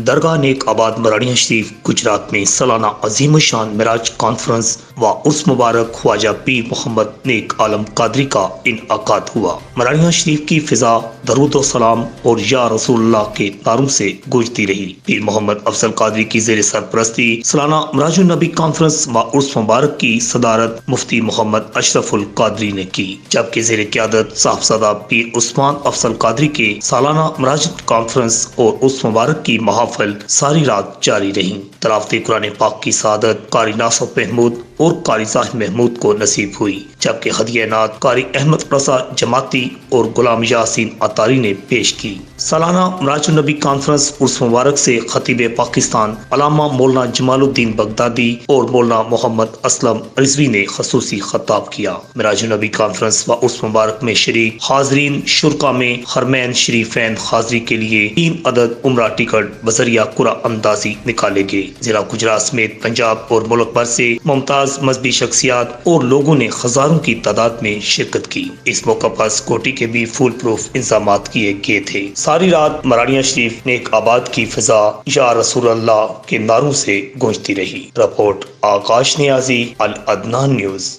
درگاہ نیک آباد مراڑیاں شریف گجرات میں سالانہ عظیم الشان معراج کانفرنس و عرس مبارک خواجہ پیر محمد نیک عالم قادری کا انعقاد ہوا۔ مراڑیاں شریف کی فضا درود و سلام اور یا رسول اللہ کے نعروں سے گونجتی رہی۔ پیر محمد افضل قادری کی زیر سرپرستی سالانہ معراج النبی کانفرنس و عرس مبارک کی صدارت مفتی محمد اشرف القادری نے کی، جبکہ زیر قیادت صاحبزادہ پیر عثمان افضل قادری کے سالانہ معراج کانفرنس اور عرس مبارک کی محافل ساری رات جاری رہیں۔ تلاوت قرآن پاک کی سعادت قاری ناصر محمود اور قاری ظاہر محمود کو نصیب ہوئی، جبکہ ہدیہ نعت قاری احمد رضا جماعتی اور غلام یاسین عطاری نے پیش کی۔ سالانہ معراج النبی کانفرنس عرس مبارک سے خطیب پاکستان علامہ مولانا جمال الدین بغدادی اور مولانا محمد اسلم رضوی نے خصوصی خطاب کیا۔ معراج النبی کانفرنس و عرس مبارک میں شریک حاضرین شرکا میں حرمین شریفین حاضری کے لیے 3 عدد عمرہ ٹکٹ بذریعہ قرعہ اندازی نکالے گئے۔ ضلع گجرات سمیت پنجاب اور ملک بھر سے ممتاز مذہبی شخصیات اور لوگوں نے ہزاروں کی تعداد میں شرکت کی۔ اس موقع پر سیکورٹی کے بھی فول پروف انتظامات کیے گئے تھے۔ ساری رات مراڑیاں شریف نیک آباد کی فضا یا رسول اللہ کے نعروں سے گونجتی رہی۔ رپورٹ آکاش نیازی، العدنان نیوز۔